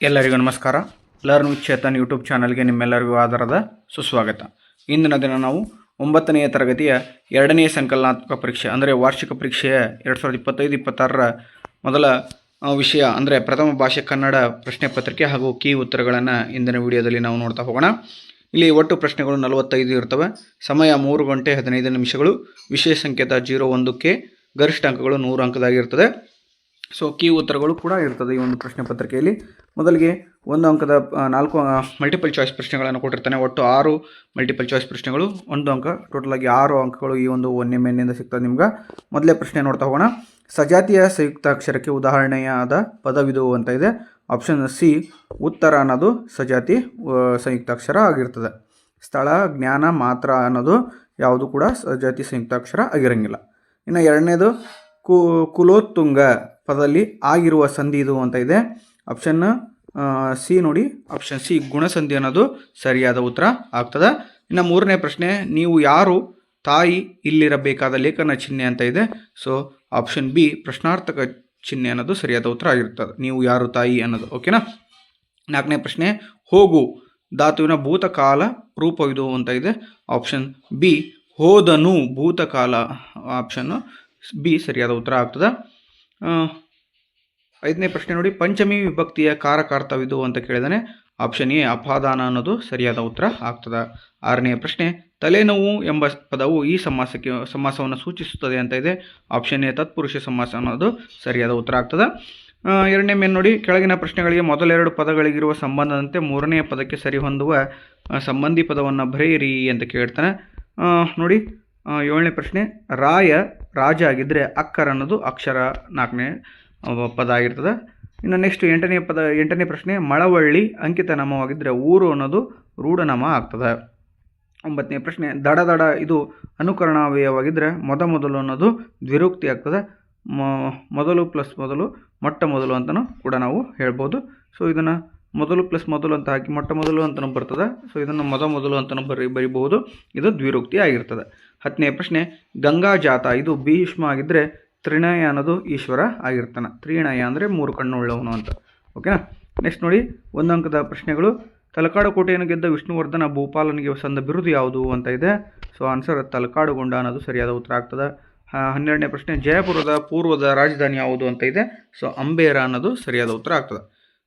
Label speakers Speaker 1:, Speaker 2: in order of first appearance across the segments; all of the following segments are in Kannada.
Speaker 1: ಎಲ್ಲರಿಗೂ ನಮಸ್ಕಾರ. ಲರ್ನ್ ವಿತ್ ಚೇತನ್ ಯೂಟ್ಯೂಬ್ ಚಾನಲ್ಗೆ ನಿಮ್ಮೆಲ್ಲರಿಗೂ ಆಧಾರದ ಸುಸ್ವಾಗತ. ಇಂದಿನ ದಿನ ನಾವು 9ನೇ ತರಗತಿಯ 2ನೇ ಸಂಕಲನಾತ್ಮಕ ಪರೀಕ್ಷೆ ಅಂದರೆ ವಾರ್ಷಿಕ ಪರೀಕ್ಷೆಯ 2025-26ರ ಮೊದಲ ವಿಷಯ ಅಂದರೆ ಪ್ರಥಮ ಭಾಷೆ ಕನ್ನಡ ಪ್ರಶ್ನೆ ಪತ್ರಿಕೆ ಹಾಗೂ ಕೀ ಉತ್ತರಗಳನ್ನು ಇಂದಿನ ವಿಡಿಯೋದಲ್ಲಿ ನಾವು ನೋಡ್ತಾ ಹೋಗೋಣ. ಇಲ್ಲಿ ಒಟ್ಟು ಪ್ರಶ್ನೆಗಳು 45 ಇರ್ತವೆ. ಸಮಯ 3 ಗಂಟೆ 15 ನಿಮಿಷಗಳು. ವಿಷಯ ಸಂಕೇತ 01ಕ್ಕೆ. ಗರಿಷ್ಠ ಅಂಕಗಳು 100 ಅಂಕದಾಗಿರ್ತದೆ. ಸೊ ಕೀ ಉತ್ತರಗಳು ಕೂಡ ಇರ್ತದೆ ಈ ಒಂದು ಪ್ರಶ್ನೆ ಪತ್ರಿಕೆಯಲ್ಲಿ. ಮೊದಲಿಗೆ 1 ಅಂಕದ 4 ಮಲ್ಟಿಪಲ್ ಚಾಯ್ಸ್ ಪ್ರಶ್ನೆಗಳನ್ನು ಕೊಟ್ಟಿರ್ತಾನೆ. ಒಟ್ಟು 6 ಮಲ್ಟಿಪಲ್ ಚಾಯ್ಸ್ ಪ್ರಶ್ನೆಗಳು, 1 ಅಂಕ. ಟೋಟಲಾಗಿ 6 ಅಂಕಗಳು ಈ ಒಂದು 1ನೇ ಮೇನಿಂದ ಸಿಗ್ತದೆ ನಿಮ್ಗೆ. ಮೊದಲೇ ಪ್ರಶ್ನೆ ನೋಡ್ತಾ ಹೋಗೋಣ. ಸಜಾತಿಯ ಸಂಯುಕ್ತಾಕ್ಷರಕ್ಕೆ ಉದಾಹರಣೆಯಾದ ಪದವಿದು ಅಂತ ಇದೆ. ಆಪ್ಷನ್ ಸಿ ಉತ್ತರ ಅನ್ನೋದು ಸಜಾತಿ ಸಂಯುಕ್ತಾಕ್ಷರ ಆಗಿರ್ತದೆ. ಸ್ಥಳ, ಜ್ಞಾನ, ಮಾತ್ರ ಅನ್ನೋದು ಯಾವುದು ಕೂಡ ಸಜಾತಿ ಸಂಯುಕ್ತಾಕ್ಷರ ಆಗಿರಂಗಿಲ್ಲ. ಇನ್ನು ಎರಡನೇದು ಕುಲೋತ್ತುಂಗ ಪದದಲ್ಲಿ ಆಗಿರುವ ಸಂಧಿ ಇದು ಅಂತ ಇದೆ. ಆಪ್ಷನ್ ಸಿ ನೋಡಿ, ಆಪ್ಷನ್ ಸಿ ಗುಣಸಂಧಿ ಅನ್ನೋದು ಸರಿಯಾದ ಉತ್ತರ ಆಗ್ತದೆ. ಇನ್ನು 3ನೇ ಪ್ರಶ್ನೆ, ನೀವು ಯಾರು ತಾಯಿ ಇಲ್ಲಿರಬೇಕಾದ ಲೇಖನ ಚಿಹ್ನೆ ಅಂತ ಇದೆ. ಸೊ ಆಪ್ಷನ್ ಬಿ ಪ್ರಶ್ನಾರ್ಥಕ ಚಿಹ್ನೆ ಅನ್ನೋದು ಸರಿಯಾದ ಉತ್ತರ ಆಗಿರ್ತದೆ. ನೀವು ಯಾರು ತಾಯಿ ಅನ್ನೋದು. ಓಕೆನಾ. 4ನೇ ಪ್ರಶ್ನೆ, ಹೋಗು ಧಾತುವಿನ ಭೂತಕಾಲ ರೂಪವಿದು ಅಂತ ಇದೆ. ಆಪ್ಷನ್ ಬಿ ಹೋದನು ಭೂತಕಾಲ. ಆಪ್ಷನ್ ಬಿ ಸರಿಯಾದ ಉತ್ತರ ಆಗ್ತದೆ. 5ನೇ ಪ್ರಶ್ನೆ ನೋಡಿ, ಪಂಚಮಿ ವಿಭಕ್ತಿಯ ಕಾರಕಾರ್ಥವಿದು ಅಂತ ಕೇಳಿದಾನೆ. ಆಪ್ಷನ್ ಎ ಅಪಾದಾನ ಅನ್ನೋದು ಸರಿಯಾದ ಉತ್ತರ ಆಗ್ತದೆ. 6ನೇ ಪ್ರಶ್ನೆ, ತಲೆನೋವು ಎಂಬ ಪದವು ಈ ಸಮಾಸವನ್ನು ಸೂಚಿಸುತ್ತದೆ ಅಂತ ಇದೆ. ಆಪ್ಷನ್ ಎ ತತ್ಪುರುಷ ಸಮಾಸ ಅನ್ನೋದು ಸರಿಯಾದ ಉತ್ತರ ಆಗ್ತದೆ. 2ನೇ ಮೇನ್ ನೋಡಿ, ಕೆಳಗಿನ ಪ್ರಶ್ನೆಗಳಿಗೆ ಮೊದಲೆರಡು ಪದಗಳಿಗಿರುವ ಸಂಬಂಧದಂತೆ 3ನೇ ಪದಕ್ಕೆ ಸರಿಹೊಂದುವ ಸಂಬಂಧಿ ಪದವನ್ನು ಬರೆಯಿರಿ ಅಂತ ಕೇಳ್ತಾನೆ. ನೋಡಿ 7ನೇ ಪ್ರಶ್ನೆ, ರಾಜ ಆಗಿದ್ದರೆ ಅಕ್ಕರ್ ಅನ್ನೋದು ಅಕ್ಷರ 4ನೇ ಪದ ಆಗಿರ್ತದೆ. ಇನ್ನು ನೆಕ್ಸ್ಟ್ 8ನೇ ಪ್ರಶ್ನೆ, ಮಳವಳ್ಳಿ ಅಂಕಿತ ನಾಮವಾಗಿದ್ದರೆ ಊರು ಅನ್ನೋದು ರೂಢನಾಮ ಆಗ್ತದೆ. 9ನೇ ಪ್ರಶ್ನೆ, ದಡ ಇದು ಅನುಕರಣಾವ್ಯಯವಾಗಿದ್ದರೆ ಮೊದಲು ಅನ್ನೋದು ದ್ವಿರೂಕ್ತಿ ಆಗ್ತದೆ. ಮೊದಲು ಪ್ಲಸ್ ಮೊದಲು ಮೊಟ್ಟ ಮೊದಲು ಅಂತಲೂ ಕೂಡ ನಾವು ಹೇಳ್ಬೋದು. ಸೊ ಇದನ್ನು ಮೊದಲು ಪ್ಲಸ್ ಮೊದಲು ಅಂತ ಹಾಕಿ ಮೊಟ್ಟ ಮೊದಲು ಅಂತಲೂ ಬರ್ತದೆ. ಸೊ ಇದನ್ನು ಮೊದಲು ಅಂತಲೂ ಬರಿಬಹುದು. ಇದು ದ್ವಿರೂಕ್ತಿ ಆಗಿರ್ತದೆ. 10ನೇ ಪ್ರಶ್ನೆ, ಗಂಗಾ ಜಾತ ಇದು ಭೀಷ್ಮ ಆಗಿದ್ದರೆ ತ್ರಿಣಯ ಅನ್ನೋದು ಈಶ್ವರ ಆಗಿರ್ತಾನೆ. ತ್ರಿಣಯ ಅಂದರೆ 3 ಕಣ್ಣು ಉಳ್ಳವನು ಅಂತ. ಓಕೆನಾ. ನೆಕ್ಸ್ಟ್ ನೋಡಿ 1 ಅಂಕದ ಪ್ರಶ್ನೆಗಳು. ತಲಕಾಡು ಕೋಟೆಯನ್ನು ಗೆದ್ದ ವಿಷ್ಣುವರ್ಧನ ಭೂಪಾಲನಿಗೆ ಸಂದ ಬಿರುದು ಯಾವುದು ಅಂತ ಇದೆ. ಸೊ ಆನ್ಸರ್ ತಲಕಾಡುಗೊಂಡ ಅನ್ನೋದು ಸರಿಯಾದ ಉತ್ತರ ಆಗ್ತದೆ. 12ನೇ ಪ್ರಶ್ನೆ, ಜಯಪುರದ ಪೂರ್ವದ ರಾಜಧಾನಿ ಯಾವುದು ಅಂತ ಇದೆ. ಸೊ ಅಂಬೇರ ಅನ್ನೋದು ಸರಿಯಾದ ಉತ್ತರ ಆಗ್ತದೆ.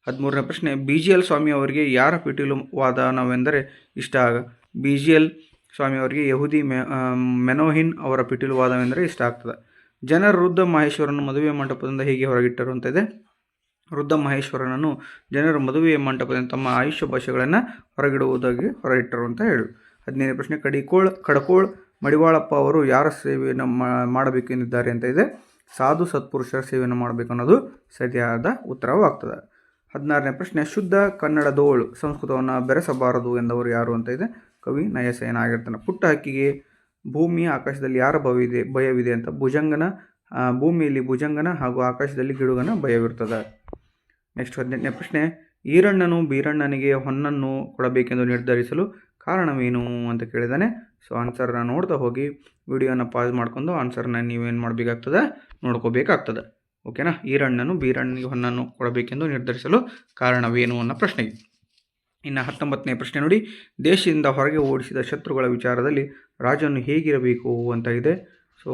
Speaker 1: 13ನೇ ಪ್ರಶ್ನೆ, BGL ಸ್ವಾಮಿ ಅವರಿಗೆ ಯಾರ ಪಿಟೀಲು ವಾದನವೆಂದರೆ ಇಷ್ಟ? BGL ಸ್ವಾಮಿ ಅವರಿಗೆ ಯಹೂದಿ ಮೆನೋಹಿನ್ ಅವರ ಪಿಟೀಲು ವಾದವೆಂದರೆ ಇಷ್ಟ ಆಗ್ತದೆ. ಜನರು ವೃದ್ಧ ಮಹೇಶ್ವರನ ಮದುವೆ ಮಂಟಪದಿಂದ ಹೇಗೆ ಹೊರಗಿಟ್ಟರು ಅಂತ ಇದೆ. ವೃದ್ಧ ಮಹೇಶ್ವರನನ್ನು ಜನರು ಮದುವೆಯ ಮಂಟಪದಿಂದ ತಮ್ಮ ಆಯುಷ್ಯ ಭಾಷೆಗಳನ್ನು ಹೊರಗಿಡುವುದಾಗಿ ಹೊರಗಿಟ್ಟರು ಅಂತ ಹೇಳಿ. 15ನೇ ಪ್ರಶ್ನೆ, ಕಡಕೋಳ್ ಮಡಿವಾಳಪ್ಪ ಅವರು ಯಾರ ಸೇವೆಯನ್ನು ಮಾಡಬೇಕೆಂದಿದ್ದಾರೆ ಅಂತ ಇದೆ. ಸಾಧು ಸತ್ಪುರುಷರ ಸೇವೆಯನ್ನು ಮಾಡಬೇಕು ಅನ್ನೋದು ಸರಿಯಾದ ಉತ್ತರವಾಗ್ತದೆ. 16ನೇ ಪ್ರಶ್ನೆ, ಶುದ್ಧ ಕನ್ನಡದೋಳು ಸಂಸ್ಕೃತವನ್ನು ಬೆರೆಸಬಾರದು ಎಂದವರು ಯಾರು ಅಂತ ಇದೆ. ಕವಿ ನಯಸೇನ ಆಗಿರ್ತಾನೆ. ಪುಟ್ಟ ಹಕ್ಕಿಗೆ ಭೂಮಿ ಆಕಾಶದಲ್ಲಿ ಯಾರ ಭಯವಿದೆ ಅಂತ. ಭೂಮಿಯಲ್ಲಿ ಭುಜಂಗನ ಹಾಗೂ ಆಕಾಶದಲ್ಲಿ ಗಿಡುಗನ ಭಯವಿರ್ತದೆ. ನೆಕ್ಸ್ಟ್ 18ನೇ ಪ್ರಶ್ನೆ, ಈರಣ್ಣನು ಬೀರಣ್ಣನಿಗೆ ಹೊನ್ನನ್ನು ಕೊಡಬೇಕೆಂದು ನಿರ್ಧರಿಸಲು ಕಾರಣವೇನು ಅಂತ ಕೇಳಿದಾನೆ. ಸೊ ಆನ್ಸರ್ನ ನೋಡ್ತಾ ಹೋಗಿ ವಿಡಿಯೋನ ಪಾಸ್ ಮಾಡ್ಕೊಂಡು ಆನ್ಸರ್ನ ನೀವೇನು ಮಾಡಬೇಕಾಗ್ತದೆ ನೋಡ್ಕೋಬೇಕಾಗ್ತದೆ. ಓಕೆನಾ. ಈರಣ್ಣನು ಬೀರಣ್ಣನಿಗೆ ಹೊನ್ನನ್ನು ಕೊಡಬೇಕೆಂದು ನಿರ್ಧರಿಸಲು ಕಾರಣವೇನು ಅನ್ನೋ ಪ್ರಶ್ನೆಗೆ. ಇನ್ನು 19ನೇ ಪ್ರಶ್ನೆ ನೋಡಿ, ದೇಶದಿಂದ ಹೊರಗೆ ಓಡಿಸಿದ ಶತ್ರುಗಳ ವಿಚಾರದಲ್ಲಿ ರಾಜನು ಹೇಗಿರಬೇಕು ಅಂತ ಇದೆ. ಸೊ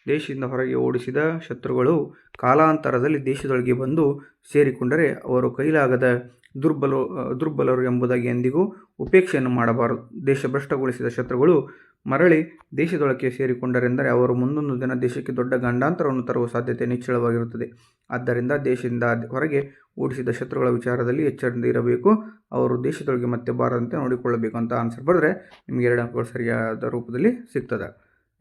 Speaker 1: ದೇಶದಿಂದ ಹೊರಗೆ ಓಡಿಸಿದ ಶತ್ರುಗಳು ಕಾಲಾಂತರದಲ್ಲಿ ದೇಶದೊಳಗೆ ಬಂದು ಸೇರಿಕೊಂಡರೆ ಅವರು ಕೈಲಾಗದ ದುರ್ಬಲರು ಎಂಬುದಾಗಿ ಎಂದಿಗೂ ಉಪೇಕ್ಷೆಯನ್ನು ಮಾಡಬಾರದು. ದೇಶಭ್ರಷ್ಟಗೊಳಿಸಿದ ಶತ್ರುಗಳು ಮರಳಿ ದೇಶದೊಳಗೆ ಸೇರಿಕೊಂಡರೆಂದರೆ ಅವರು ಮುಂದೊಂದು ದಿನ ದೇಶಕ್ಕೆ ದೊಡ್ಡ ಗಂಡಾಂತರವನ್ನು ತರುವ ಸಾಧ್ಯತೆ ನಿಚ್ಚಳವಾಗಿರುತ್ತದೆ. ಆದ್ದರಿಂದ ದೇಶದಿಂದ ಹೊರಗೆ ಓಡಿಸಿದ ಶತ್ರುಗಳ ವಿಚಾರದಲ್ಲಿ ಎಚ್ಚರದಿಂದ ಇರಬೇಕು. ಅವರು ದೇಶದೊಳಗೆ ಮತ್ತೆ ಬಾರದಂತೆ ನೋಡಿಕೊಳ್ಳಬೇಕು ಅಂತ ಆನ್ಸರ್ ಬರೆದ್ರೆ ನಿಮಗೆ 2 ಅಂಕಗಳು ಸರಿಯಾದ ರೂಪದಲ್ಲಿ ಸಿಗ್ತದೆ.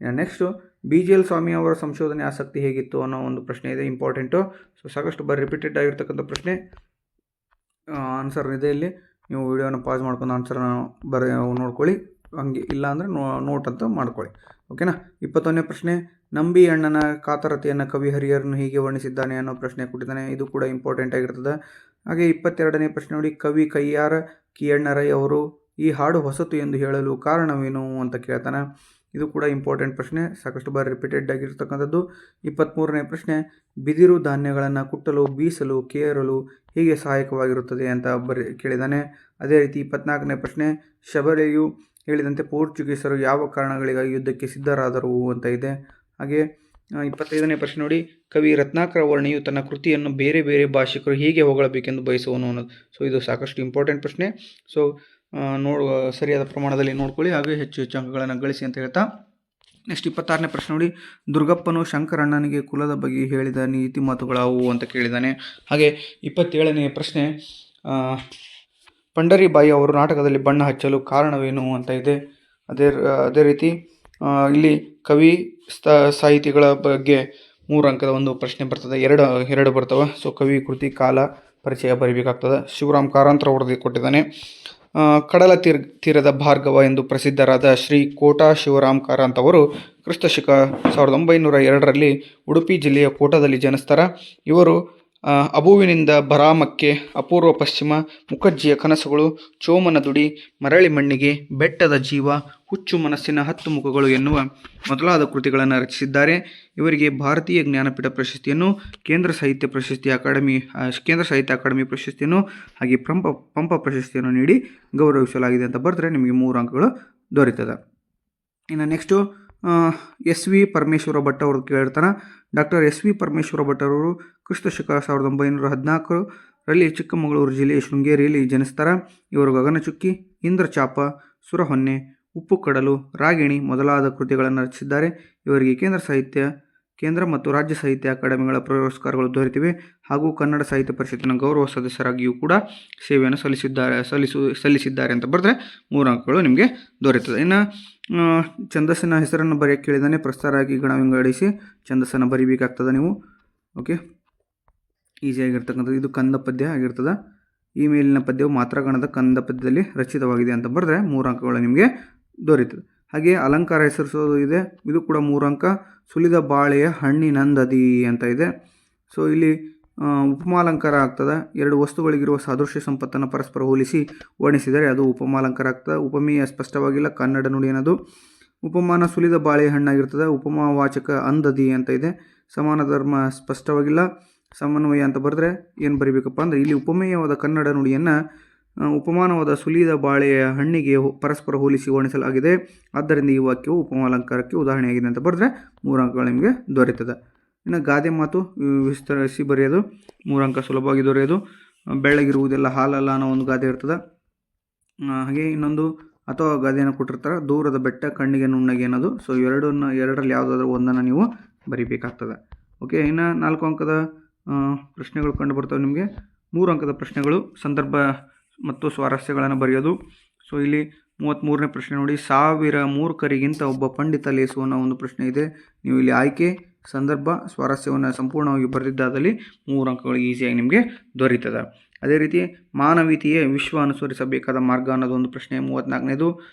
Speaker 1: ನೆಕ್ಸ್ಟು, BGL ಸ್ವಾಮಿ ಅವರ ಸಂಶೋಧನೆ ಆಸಕ್ತಿ ಹೇಗಿತ್ತು ಅನ್ನೋ ಒಂದು ಪ್ರಶ್ನೆ ಇದೆ, ಇಂಪಾರ್ಟೆಂಟು. ಸೊ ಸಾಕಷ್ಟು ರಿಪೀಟೆಡ್ ಆಗಿರ್ತಕ್ಕಂಥ ಪ್ರಶ್ನೆ. ಆನ್ಸರ್ ಇದೆ ಇಲ್ಲಿ. ನೀವು ವಿಡಿಯೋನ ಪಾಸ್ ಮಾಡ್ಕೊಂಡು ಆನ್ಸರ್ನ ನೋಡ್ಕೊಳ್ಳಿ. ಹಂಗೆ ಇಲ್ಲ ಅಂದರೆ ನೋಟ್ ಅಂತ ಮಾಡ್ಕೊಳ್ಳಿ. ಓಕೆನಾ. 21ನೇ ಪ್ರಶ್ನೆ, ನಂಬಿ ಅಣ್ಣನ ಕಾತರತೆಯನ್ನು ಕವಿ ಹರಿಹರನು ಹೀಗೆ ವರ್ಣಿಸಿದ್ದಾನೆ ಅನ್ನೋ ಪ್ರಶ್ನೆ ಕೊಟ್ಟಿದ್ದಾನೆ. ಇದು ಕೂಡ ಇಂಪಾರ್ಟೆಂಟ್ ಆಗಿರ್ತದೆ. ಹಾಗೆ 22ನೇ ಪ್ರಶ್ನೆ ನೋಡಿ, ಕವಿ ಕಯ್ಯಾರ ಕಿಯಣ್ಣರೈ ಅವರು ಈ ಹಾಡು ಹೊಸತು ಎಂದು ಹೇಳಲು ಕಾರಣವೇನು ಅಂತ ಕೇಳ್ತಾನೆ. ಇದು ಕೂಡ ಇಂಪಾರ್ಟೆಂಟ್ ಪ್ರಶ್ನೆ, ಸಾಕಷ್ಟು ಬಾರಿ ರಿಪೀಟೆಡ್ ಆಗಿರ್ತಕ್ಕಂಥದ್ದು. 23ನೇ ಪ್ರಶ್ನೆ, ಬಿದಿರು ಧಾನ್ಯಗಳನ್ನು ಕುಟ್ಟಲು, ಬೀಸಲು, ಕೇರಲು ಹೀಗೆ ಸಹಾಯಕವಾಗಿರುತ್ತದೆ ಅಂತ ಕೇಳಿದ್ದಾನೆ. ಅದೇ ರೀತಿ 24ನೇ ಪ್ರಶ್ನೆ, ಶಬರಿಯು ಹೇಳಿದಂತೆ ಪೋರ್ಚುಗೀಸರು ಯಾವ ಕಾರಣಗಳಿಗಾಗಿ ಯುದ್ಧಕ್ಕೆ ಸಿದ್ಧರಾದರು ಅಂತ ಇದೆ. ಹಾಗೆ 25ನೇ ಪ್ರಶ್ನೆ ನೋಡಿ, ಕವಿ ರತ್ನಾಕರ ವರ್ಣಿಯು ತನ್ನ ಕೃತಿಯನ್ನು ಬೇರೆ ಬೇರೆ ಭಾಷಿಕರು ಹೇಗೆ ಹೊಗಳಬೇಕೆಂದು ಬಯಸುವನು ಅನ್ನೋದು. ಸೊ ಇದು ಸಾಕಷ್ಟು ಇಂಪಾರ್ಟೆಂಟ್ ಪ್ರಶ್ನೆ. ಸೊ ಸರಿಯಾದ ಪ್ರಮಾಣದಲ್ಲಿ ನೋಡ್ಕೊಳ್ಳಿ, ಹಾಗೆ ಹೆಚ್ಚು ಹೆಚ್ಚು ಅಂಕಗಳನ್ನು ಗಳಿಸಿ ಅಂತ ಹೇಳ್ತಾ ನೆಕ್ಸ್ಟ್ 26ನೇ ಪ್ರಶ್ನೆ ನೋಡಿ, ದುರ್ಗಪ್ಪನು ಶಂಕರಣ್ಣನಿಗೆ ಕುಲದ ಬಗ್ಗೆ ಹೇಳಿದ ನೀತಿ ಮಾತುಗಳಾವು ಅಂತ ಕೇಳಿದ್ದಾನೆ. ಹಾಗೆ 27ನೇ ಪ್ರಶ್ನೆ, ಪಂಡರಿಬಾಯಿ ಅವರು ನಾಟಕದಲ್ಲಿ ಬಣ್ಣ ಹಚ್ಚಲು ಕಾರಣವೇನು ಅಂತ ಇದೆ. ಅದೇ ರೀತಿ ಇಲ್ಲಿ ಕವಿ ಸಾಹಿತಿಗಳ ಬಗ್ಗೆ 3 ಅಂಕದ ಒಂದು ಪ್ರಶ್ನೆ ಬರ್ತದೆ, ಎರಡು ಬರ್ತವೆ. ಸೊ ಕವಿ, ಕೃತಿ, ಕಾಲ, ಪರಿಚಯ ಬರೀಬೇಕಾಗ್ತದೆ. ಶಿವರಾಮ್ ಕಾರಂತರ ವರದಿ ಕೊಟ್ಟಿದ್ದಾನೆ. ಕಡಲ ತೀರದ ಭಾರ್ಗವ ಎಂದು ಪ್ರಸಿದ್ಧರಾದ ಶ್ರೀ ಕೋಟಾ ಶಿವರಾಮ್ ಕಾರಂತ್ ಅವರು ಕ್ರಿಸ್ತಶಕ 1902ರಲ್ಲಿ ಉಡುಪಿ ಜಿಲ್ಲೆಯ ಕೋಟದಲ್ಲಿ ಜನಿಸ್ತಾರೆ. ಇವರು ಅಬುವಿನಿಂದ ಬರಾಮಕ್ಕೆ, ಅಪೂರ್ವ ಪಶ್ಚಿಮ, ಮುಖಜ್ಜಿಯ ಕನಸುಗಳು, ಚೋಮನ ದುಡಿ, ಮರಳಿ ಮಣ್ಣಿಗೆ, ಬೆಟ್ಟದ ಜೀವ, ಹುಚ್ಚು ಮನಸ್ಸಿನ 10 ಮುಖಗಳು ಎನ್ನುವ ಮೊದಲಾದ ಕೃತಿಗಳನ್ನು ರಚಿಸಿದ್ದಾರೆ. ಇವರಿಗೆ ಭಾರತೀಯ ಜ್ಞಾನಪೀಠ ಪ್ರಶಸ್ತಿಯನ್ನು, ಕೇಂದ್ರ ಸಾಹಿತ್ಯ ಅಕಾಡೆಮಿ ಪ್ರಶಸ್ತಿಯನ್ನು ಹಾಗೆ ಪಂಪ ಪ್ರಶಸ್ತಿಯನ್ನು ನೀಡಿ ಗೌರವಿಸಲಾಗಿದೆ ಅಂತ ಬರೆದ್ರೆ ನಿಮಗೆ 3 ಅಂಕಗಳು ದೊರೀತದೆ. ಇನ್ನು next S V Parameshwara Bhat ಅವರು ಕೇಳ್ತಾನೆ. Doctor S V Parameshwara Bhat ಅವರು ಕ್ರಿಸ್ತಶಕ 1914ರಲ್ಲಿ ಚಿಕ್ಕಮಗಳೂರು ಜಿಲ್ಲೆಯ ಶೃಂಗೇರಿಯಲ್ಲಿ ಜನಿಸ್ತಾರೆ. ಇವರು ಗಗನಚುಕ್ಕಿ, ಇಂದ್ರಚಾಪ, ಸುರಹೊನ್ನೆ, ಉಪ್ಪು ಕಡಲು, ರಾಗಿಣಿ ಮೊದಲಾದ ಕೃತಿಗಳನ್ನು ರಚಿಸಿದ್ದಾರೆ. ಇವರಿಗೆ ಕೇಂದ್ರ ಮತ್ತು ರಾಜ್ಯ ಸಾಹಿತ್ಯ ಅಕಾಡೆಮಿಗಳ ಪುರಸ್ಕಾರಗಳು ದೊರೆತಿವೆ ಹಾಗೂ ಕನ್ನಡ ಸಾಹಿತ್ಯ ಪರಿಷತ್ತಿನ ಗೌರವ ಸದಸ್ಯರಾಗಿಯೂ ಕೂಡ ಸೇವೆಯನ್ನು ಸಲ್ಲಿಸಿದ್ದಾರೆ ಅಂತ ಬರೆದ್ರೆ 3 ಅಂಕಗಳು ನಿಮಗೆ ದೊರೆಯುತ್ತದೆ. ಇನ್ನು ಛಂದಸ್ಸಿನ ಹೆಸರನ್ನು ಬರೆಯಕ್ಕೆ ಕೇಳಿದಾನೆ. ಪ್ರಸ್ತಾರಾಗಿ ಗಣ ವಿಂಗಡಿಸಿ ಛಂದಸ್ಸನ್ನು ಬರೀಬೇಕಾಗ್ತದೆ ನೀವು. ಓಕೆ, ಈಸಿಯಾಗಿರ್ತಕ್ಕಂಥದ್ದು. ಇದು ಕಂದ ಪದ್ಯ ಆಗಿರ್ತದೆ. ಈ ಮೇಲಿನ ಪದ್ಯವು ಮಾತ್ರಗಣದ ಕಂದ ಪದ್ಯದಲ್ಲಿ ರಚಿತವಾಗಿದೆ ಅಂತ ಬರೆದ್ರೆ 3 ಅಂಕಗಳು ನಿಮಗೆ ದೊರೆಯುತ್ತದೆ. ಹಾಗೆ ಅಲಂಕಾರ ಹೆಸರಿಸೋದು ಇದೆ, ಇದು ಕೂಡ 3 ಅಂಕ. ಸುಲಿದ ಬಾಳೆಯ ಹಣ್ಣಿನಂದದಿ ಅಂತ ಇದೆ. ಸೊ ಇಲ್ಲಿ ಉಪಮಾಲಂಕಾರ ಆಗ್ತದೆ. 2 ವಸ್ತುಗಳಿಗಿರುವ ಸಾದೃಶ್ಯ ಸಂಪತ್ತನ್ನು ಪರಸ್ಪರ ಹೋಲಿಸಿ ವರ್ಣಿಸಿದರೆ ಅದು ಉಪಮಾಲಂಕಾರ ಆಗ್ತದೆ. ಉಪಮೇಯ ಸ್ಪಷ್ಟವಾಗಿಲ್ಲ, ಕನ್ನಡ ನುಡಿ ಅನ್ನೋದು. ಉಪಮಾನ ಸುಲಿದ ಬಾಳೆಯ ಹಣ್ಣಾಗಿರ್ತದೆ. ಉಪಮಾವಾಚಕ ಅಂದದಿ ಅಂತ ಇದೆ. ಸಮಾನ ಧರ್ಮ ಸ್ಪಷ್ಟವಾಗಿಲ್ಲ. ಸಮನ್ವಯ ಅಂತ ಬರೆದ್ರೆ ಏನು ಬರೀಬೇಕಪ್ಪ ಅಂದರೆ, ಇಲ್ಲಿ ಉಪಮೇಯವಾದ ಕನ್ನಡ ನುಡಿಯನ್ನು ಉಪಮಾನವಾದ ಸುಲಿದ ಬಾಳೆಯ ಹಣ್ಣಿಗೆ ಪರಸ್ಪರ ಹೋಲಿಸಿ ವರ್ಣಿಸಲಾಗಿದೆ. ಆದ್ದರಿಂದ ಈ ವಾಕ್ಯವು ಉಪಮಾಲಂಕಾರಕ್ಕೆ ಉದಾಹರಣೆಯಾಗಿದೆ ಅಂತ ಬರೆದ್ರೆ 3 ಅಂಕಗಳು ನಿಮಗೆ ದೊರೆಯುತ್ತದೆ. ಇನ್ನು ಗಾದೆ ಮಾತು ವಿಸ್ತರಿಸಿ ಬರೆಯೋದು 3 ಅಂಕ ಸುಲಭವಾಗಿ ದೊರೆಯೋದು. ಬೆಳ್ಳಗಿರುವುದೆಲ್ಲ ಹಾಲಲ್ಲ ಅನ್ನೋ ಒಂದು ಗಾದೆ ಇರ್ತದೆ. ಹಾಗೆ ಇನ್ನೊಂದು ಅಥವಾ ಗಾದೆಯನ್ನು ಕೊಟ್ಟಿರ್ತಾರೆ, ದೂರದ ಬೆಟ್ಟ ಕಣ್ಣಿಗೆ ನುಣ್ಣಗೆ ಅನ್ನೋದು. ಸೊ ಎರಡರಲ್ಲಿ ಯಾವುದಾದ್ರೂ ಒಂದನ್ನು ನೀವು ಬರೀಬೇಕಾಗ್ತದೆ. ಓಕೆ, ಇನ್ನು 4 ಅಂಕದ ಪ್ರಶ್ನೆಗಳು ಕಂಡು ಬರ್ತವೆ ನಿಮಗೆ. 3 ಅಂಕದ ಪ್ರಶ್ನೆಗಳು ಸಂದರ್ಭ ಮತ್ತು ಸ್ವಾರಸ್ಯಗಳನ್ನು ಬರೆಯೋದು. ಸೊ ಇಲ್ಲಿ 33ನೇ ಪ್ರಶ್ನೆ ನೋಡಿ, 1000 ಮೂರ್ಖರಿಗಿಂತ ಒಬ್ಬ ಪಂಡಿತ ಲೇಸು ಅನ್ನೋ ಒಂದು ಪ್ರಶ್ನೆ ಇದೆ. ನೀವು ಇಲ್ಲಿ ಆಯ್ಕೆ, ಸಂದರ್ಭ, ಸ್ವಾರಸ್ಯವನ್ನು ಸಂಪೂರ್ಣವಾಗಿ ಬರೆದಿದ್ದಾದಲ್ಲಿ 3 ಅಂಕಗಳು ಈಸಿಯಾಗಿ ನಿಮಗೆ ದೊರೀತದೆ. ಅದೇ ರೀತಿ ಮಾನವೀಯತೆಯೇ ವಿಶ್ವ ಅನುಸರಿಸಬೇಕಾದ ಮಾರ್ಗ ಅನ್ನೋದು ಒಂದು ಪ್ರಶ್ನೆ 34ನೇದು.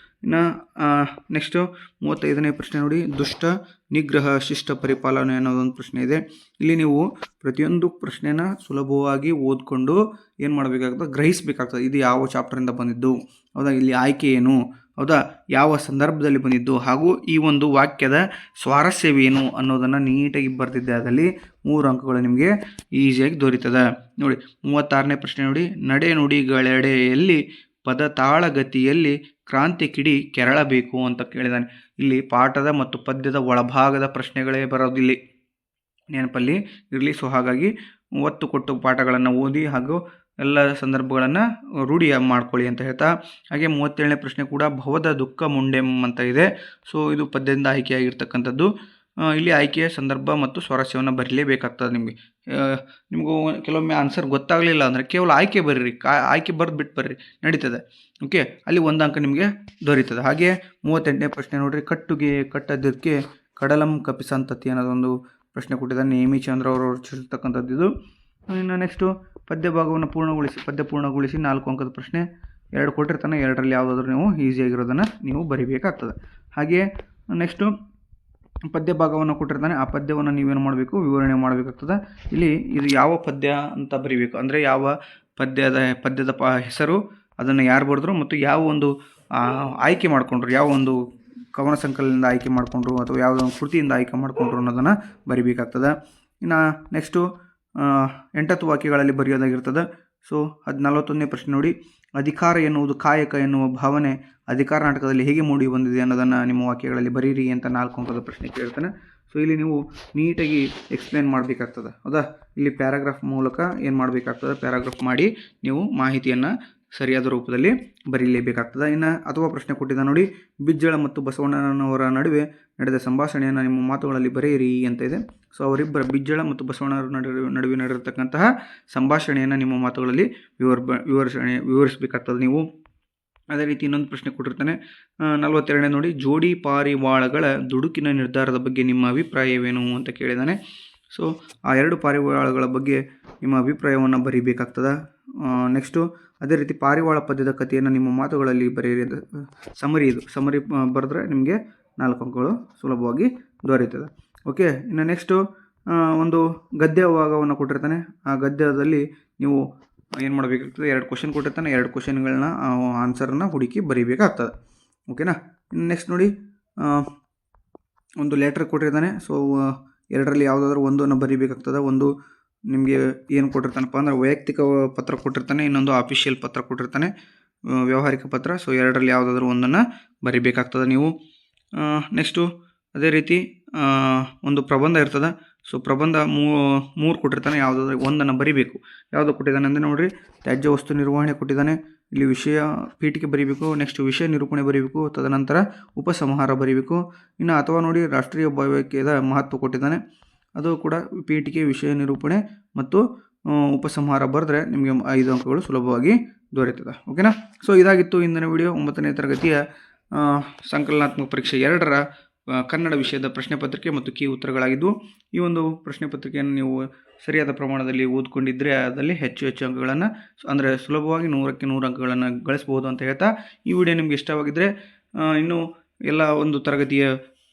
Speaker 1: ಇನ್ನು ನೆಕ್ಸ್ಟು 35ನೇ ಪ್ರಶ್ನೆ ನೋಡಿ, ದುಷ್ಟ ನಿಗ್ರಹ ಶಿಷ್ಟ ಪರಿಪಾಲನೆ ಅನ್ನೋದೊಂದು ಪ್ರಶ್ನೆ ಇದೆ. ಇಲ್ಲಿ ನೀವು ಪ್ರತಿಯೊಂದು ಪ್ರಶ್ನೆನ ಸುಲಭವಾಗಿ ಓದ್ಕೊಂಡು ಏನು ಮಾಡಬೇಕಾಗ್ತದೆ, ಗ್ರಹಿಸಬೇಕಾಗ್ತದೆ. ಇದು ಯಾವ ಚಾಪ್ಟರಿಂದ ಬಂದಿದ್ದು, ಹೌದಾ, ಇಲ್ಲಿ ಆಯ್ಕೆ ಏನು, ಹೌದಾ, ಯಾವ ಸಂದರ್ಭದಲ್ಲಿ ಬಂದಿದ್ದು, ಹಾಗೂ ಈ ಒಂದು ವಾಕ್ಯದ ಸ್ವಾರಸ್ಯವೇನು ಅನ್ನೋದನ್ನು ನೀಟಾಗಿ ಬರೆದಿದ್ದೆ ಅದರಲ್ಲಿ 3 ಅಂಕಗಳು ನಿಮಗೆ ಈಸಿಯಾಗಿ ದೊರೀತದೆ. ನೋಡಿ 36ನೇ ಪ್ರಶ್ನೆ ನೋಡಿ, ನಡೆ ನುಡಿಗಳೆಡೆಯಲ್ಲಿ ಪದ ತಾಳಗತಿಯಲ್ಲಿ ಕ್ರಾಂತಿ ಕಿಡಿ ಕೆರಳಬೇಕು ಅಂತ ಕೇಳಿದಾನೆ. ಇಲ್ಲಿ ಪಾಠದ ಮತ್ತು ಪದ್ಯದ ಒಳಭಾಗದ ಪ್ರಶ್ನೆಗಳೇ ಬರೋದಿಲ್ಲಿ, ನೆನಪಲ್ಲಿ ಇರಲಿ. ಸೊ ಹಾಗಾಗಿ ಒತ್ತು ಕೊಟ್ಟು ಪಾಠಗಳನ್ನು ಓದಿ ಹಾಗೂ ಎಲ್ಲ ಸಂದರ್ಭಗಳನ್ನು ರೂಢಿ ಮಾಡ್ಕೊಳ್ಳಿ ಅಂತ ಹೇಳ್ತಾ, ಹಾಗೆ 37ನೇ ಪ್ರಶ್ನೆ ಕೂಡ ಭವದ ದುಃಖ ಮುಂಡೆಂ ಅಂತ ಇದೆ. ಸೊ ಇದು ಪದ್ಯದಿಂದ ಆಯ್ಕೆಯಾಗಿರ್ತಕ್ಕಂಥದ್ದು. ಇಲ್ಲಿ ಆಯ್ಕೆಯ ಸಂದರ್ಭ ಮತ್ತು ಸ್ವಾರಸ್ಯವನ್ನು ಬರೀಲೇಬೇಕಾಗ್ತದೆ ನಿಮಗೂ ಕೆಲವೊಮ್ಮೆ ಆನ್ಸರ್ ಗೊತ್ತಾಗಲಿಲ್ಲ ಅಂದರೆ ಕೇವಲ ಆಯ್ಕೆ ಬರೀರಿ, ಆಯ್ಕೆ ಬರೆದು ಬಿಟ್ಟು ಬರ್ರಿ, ನಡೀತದೆ. ಓಕೆ, ಅಲ್ಲಿ 1 ಅಂಕ ನಿಮಗೆ ದೊರೀತದೆ. ಹಾಗೆ 38ನೇ ಪ್ರಶ್ನೆ ನೋಡಿರಿ, ಕಟ್ಟುಗೆ ಕಟ್ಟದಕ್ಕೆ ಕಡಲಂ ಕಪಿಸಂತತಿ ಅನ್ನೋದೊಂದು ಪ್ರಶ್ನೆ ಕೊಟ್ಟಿದ್ದಾರೆ. ನೇಮಿಚಂದ್ರ ಅವರು ರಚಿಸಿರ್ತಕ್ಕಂಥದ್ದು ಇದು. ಇನ್ನು ನೆಕ್ಸ್ಟು ಪದ್ಯ ಭಾಗವನ್ನು ಪೂರ್ಣಗೊಳಿಸಿ 4 ಅಂಕದ ಪ್ರಶ್ನೆ. 2 ಕೊಟ್ಟಿರ್ತಾನೆ, 2ರಲ್ಲಿ ಯಾವುದಾದ್ರೂ ನೀವು ಈಸಿಯಾಗಿರೋದನ್ನು ನೀವು ಬರೀಬೇಕಾಗ್ತದೆ. ಹಾಗೆ ನೆಕ್ಸ್ಟು ಪದ್ಯ ಭಾಗವನ್ನು ಕೊಟ್ಟಿರ್ತಾನೆ, ಆ ಪದ್ಯವನ್ನು ನೀವೇನು ಮಾಡಬೇಕು, ವಿವರಣೆ ಮಾಡಬೇಕಾಗ್ತದೆ. ಇಲ್ಲಿ ಇದು ಯಾವ ಪದ್ಯ ಅಂತ ಬರೀಬೇಕು ಅಂದರೆ ಯಾವ ಪದ್ಯದ ಹೆಸರು, ಅದನ್ನು ಯಾರು ಬರೆದ್ರು ಮತ್ತು ಯಾವ ಒಂದು ಆಯ್ಕೆ ಮಾಡಿಕೊಂಡ್ರು, ಯಾವ ಒಂದು ಕವನ ಸಂಕಲನದಿಂದ ಆಯ್ಕೆ ಮಾಡಿಕೊಂಡ್ರು ಅಥವಾ ಯಾವುದೋ ಒಂದು ಕೃತಿಯಿಂದ ಆಯ್ಕೆ ಮಾಡಿಕೊಂಡ್ರು ಅನ್ನೋದನ್ನು ಬರಿಬೇಕಾಗ್ತದೆ. ಇನ್ನು ನೆಕ್ಸ್ಟು 8 ವಾಕ್ಯಗಳಲ್ಲಿ ಬರೆಯೋದಾಗಿರ್ತದೆ. ಸೊ 41ನೇ ಪ್ರಶ್ನೆ ನೋಡಿ, ಅಧಿಕಾರ ಎನ್ನುವುದು ಕಾಯಕ ಎನ್ನುವ ಭಾವನೆ ಅಧಿಕಾರ ನಾಟಕದಲ್ಲಿ ಹೇಗೆ ಮೂಡಿ ಬಂದಿದೆ ಅನ್ನೋದನ್ನು ನಿಮ್ಮ ವಾಕ್ಯಗಳಲ್ಲಿ ಬರೀರಿ ಅಂತ 4 ಅಂಕದ ಪ್ರಶ್ನೆ ಕೇಳ್ತಾನೆ. ಸೊ ಇಲ್ಲಿ ನೀವು ನೀಟಾಗಿ ಎಕ್ಸ್ಪ್ಲೇನ್ ಮಾಡಬೇಕಾಗ್ತದೆ. ಹೌದಾ, ಇಲ್ಲಿ ಪ್ಯಾರಾಗ್ರಾಫ್ ಮೂಲಕ ಏನು ಮಾಡಬೇಕಾಗ್ತದೆ, ಪ್ಯಾರಾಗ್ರಾಫ್ ಮಾಡಿ ನೀವು ಮಾಹಿತಿಯನ್ನು ಸರಿಯಾದ ರೂಪದಲ್ಲಿ ಬರೀಲೇಬೇಕಾಗ್ತದೆ. ಇನ್ನು ಅಥವಾ ಪ್ರಶ್ನೆ ಕೊಟ್ಟಿದ್ದ ನೋಡಿ, ಬಿಜ್ಜಳ ಮತ್ತು ಬಸವಣ್ಣನವರ ನಡುವೆ ನಡೆದ ಸಂಭಾಷಣೆಯನ್ನು ನಿಮ್ಮ ಮಾತುಗಳಲ್ಲಿ ಬರೆಯಿರಿ ಅಂತ ಇದೆ. ಸೊ ಅವರಿಬ್ಬರ ಬಿಜ್ಜಳ ಮತ್ತು ಬಸವಣ್ಣರ ನಡುವೆ ನಡೆದಿರ್ತಕ್ಕಂತಹ ಸಂಭಾಷಣೆಯನ್ನು ನಿಮ್ಮ ಮಾತುಗಳಲ್ಲಿ ವಿವರಿಸಬೇಕಾಗ್ತದೆ ನೀವು. ಅದೇ ರೀತಿ ಇನ್ನೊಂದು ಪ್ರಶ್ನೆ ಕೊಟ್ಟಿರ್ತಾನೆ, 42ನೇ ನೋಡಿ, ಜೋಡಿ ಪಾರಿವಾಳಗಳ ದುಡುಕಿನ ನಿರ್ಧಾರದ ಬಗ್ಗೆ ನಿಮ್ಮ ಅಭಿಪ್ರಾಯವೇನು ಅಂತ ಕೇಳಿದ್ದಾನೆ. ಸೊ ಆ 2 ಪಾರಿವಾಳಗಳ ಬಗ್ಗೆ ನಿಮ್ಮ ಅಭಿಪ್ರಾಯವನ್ನು ಬರೀಬೇಕಾಗ್ತದೆ. ನೆಕ್ಸ್ಟು ಅದೇ ರೀತಿ ಪಾರಿವಾಳ ಪದ್ಯದ ಕಥೆಯನ್ನು ನಿಮ್ಮ ಮಾತುಗಳಲ್ಲಿ ಬರೆಯಿರಿ ಅಂತ ಸಮರಿ ಬರೆದ್ರೆ ನಿಮಗೆ 4 ಅಂಕಗಳು ಸುಲಭವಾಗಿ ದೊರೆಯುತ್ತದೆ. ಓಕೆ, ಇನ್ನು ನೆಕ್ಸ್ಟು ಒಂದು ಗದ್ಯ ಭಾಗವನ್ನು ಕೊಟ್ಟಿರ್ತಾನೆ. ಆ ಗದ್ಯದಲ್ಲಿ ನೀವು ಏನು ಮಾಡಬೇಕಾಗ್ತದೆ, 2 ಕ್ವಶನ್ ಕೊಟ್ಟಿರ್ತಾನೆ, 2 ಕ್ವಶನ್ಗಳನ್ನ ಆನ್ಸರನ್ನು ಹುಡುಕಿ ಬರೀಬೇಕಾಗ್ತದೆ. ಓಕೆನಾ. ಇನ್ನು ನೆಕ್ಸ್ಟ್ ನೋಡಿ, ಒಂದು ಲೆಟರ್ ಕೊಟ್ಟಿರ್ತಾನೆ. ಸೊ 2ರಲ್ಲಿ ಯಾವುದಾದ್ರೂ ಒಂದನ್ನು ಬರೀಬೇಕಾಗ್ತದೆ. ಒಂದು ನಿಮಗೆ ಏನು ಕೊಟ್ಟಿರ್ತಾನಪ್ಪ ಅಂದರೆ ವೈಯಕ್ತಿಕ ಪತ್ರ ಕೊಟ್ಟಿರ್ತಾನೆ, ಇನ್ನೊಂದು ಆಫಿಷಿಯಲ್ ಪತ್ರ ಕೊಟ್ಟಿರ್ತಾನೆ, ವ್ಯಾವಹಾರಿಕ ಪತ್ರ. ಸೊ 2ರಲ್ಲಿ ಯಾವುದಾದ್ರೂ ಒಂದನ್ನು ಬರೀಬೇಕಾಗ್ತದೆ ನೀವು. ನೆಕ್ಸ್ಟು ಅದೇ ರೀತಿ ಒಂದು ಪ್ರಬಂಧ ಇರ್ತದೆ. ಸೊ ಪ್ರಬಂಧ 3 ಕೊಟ್ಟಿರ್ತಾನೆ, ಯಾವುದಾದ್ರೂ ಒಂದನ್ನು ಬರೀಬೇಕು. ಯಾವುದು ಕೊಟ್ಟಿದ್ದಾನೆ ಅಂದರೆ ನೋಡಿರಿ, ತ್ಯಾಜ್ಯ ವಸ್ತು ನಿರ್ವಹಣೆ ಕೊಟ್ಟಿದ್ದಾನೆ. ಇಲ್ಲಿ ವಿಷಯ ಪೀಠಿಕೆ ಬರೀಬೇಕು, ನೆಕ್ಸ್ಟ್ ವಿಷಯ ನಿರೂಪಣೆ ಬರೀಬೇಕು, ತದನಂತರ ಉಪಸಂಹಾರ ಬರೀಬೇಕು. ಇನ್ನು ಅಥವಾ ನೋಡಿ, ರಾಷ್ಟ್ರೀಯ ಭಾವೈಕ್ಯದ ಮಹತ್ವ ಕೊಟ್ಟಿದ್ದಾನೆ. ಅದು ಕೂಡ ಪೀಠಿಕೆ, ವಿಷಯ ನಿರೂಪಣೆ ಮತ್ತು ಉಪಸಂಹಾರ ಬರೆದ್ರೆ ನಿಮಗೆ 5 ಅಂಕಗಳು ಸುಲಭವಾಗಿ ದೊರೆಯುತ್ತದೆ. ಓಕೆನಾ. ಸೊ ಇದಾಗಿತ್ತು ಇಂದಿನ ವಿಡಿಯೋ. 9ನೇ ತರಗತಿಯ ಸಂಕಲನಾತ್ಮಕ ಪರೀಕ್ಷೆ 2ರ ಕನ್ನಡ ವಿಷಯದ ಪ್ರಶ್ನೆ ಪತ್ರಿಕೆ ಮತ್ತು ಕೀ ಉತ್ತರಗಳಾಗಿದ್ದವು. ಈ ಒಂದು ಪ್ರಶ್ನೆ ಪತ್ರಿಕೆಯನ್ನು ನೀವು ಸರಿಯಾದ ಪ್ರಮಾಣದಲ್ಲಿ ಓದ್ಕೊಂಡಿದ್ದರೆ ಅದರಲ್ಲಿ ಹೆಚ್ಚು ಅಂಕಗಳನ್ನು, ಅಂದರೆ ಸುಲಭವಾಗಿ 100ಕ್ಕೆ 100 ಅಂಕಗಳನ್ನು ಗಳಿಸ್ಬೋದು ಅಂತ ಹೇಳ್ತಾ, ಈ ವಿಡಿಯೋ ನಿಮಗೆ ಇಷ್ಟವಾಗಿದ್ದರೆ ಇನ್ನೂ ಎಲ್ಲ ಒಂದು ತರಗತಿಯ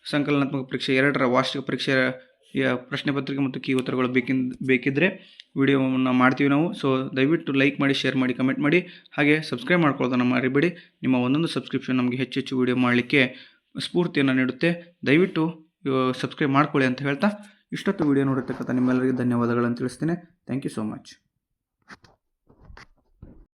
Speaker 1: ಸಂಕಲನಾತ್ಮಕ ಪರೀಕ್ಷೆ 2ರ ವಾರ್ಷಿಕ ಪರೀಕ್ಷೆಯ ಪ್ರಶ್ನೆ ಪತ್ರಿಕೆ ಮತ್ತು ಕೀ ಉತ್ತರಗಳು ಬೇಕಿದ್ದರೆ ವಿಡಿಯೋವನ್ನು ಮಾಡ್ತೀವಿ ನಾವು. ಸೊ ದಯವಿಟ್ಟು ಲೈಕ್ ಮಾಡಿ, ಶೇರ್ ಮಾಡಿ, ಕಮೆಂಟ್ ಮಾಡಿ, ಹಾಗೆ ಸಬ್ಸ್ಕ್ರೈಬ್ ಮಾಡ್ಕೊಳ್ಳೋದನ್ನು ಮರಿಬೇಡಿ. ನಿಮ್ಮ ಒಂದೊಂದು ಸಬ್ಸ್ಕ್ರಿಪ್ಷನ್ ನಮಗೆ ಹೆಚ್ಚು ವಿಡಿಯೋ ಮಾಡಲಿಕ್ಕೆ ಸ್ಫೂರ್ತಿಯನ್ನು ನೀಡುತ್ತೆ. ದಯವಿಟ್ಟು ಸಬ್ಸ್ಕ್ರೈಬ್ ಮಾಡ್ಕೊಳ್ಳಿ ಅಂತ ಹೇಳ್ತಾ, ಇಷ್ಟೊತ್ತು ವಿಡಿಯೋ ನೋಡಿರ್ತಕ್ಕಂಥ ನಿಮ್ಮೆಲ್ಲರಿಗೆ ಧನ್ಯವಾದಗಳನ್ನು ತಿಳಿಸ್ತೇನೆ. Thank you so much.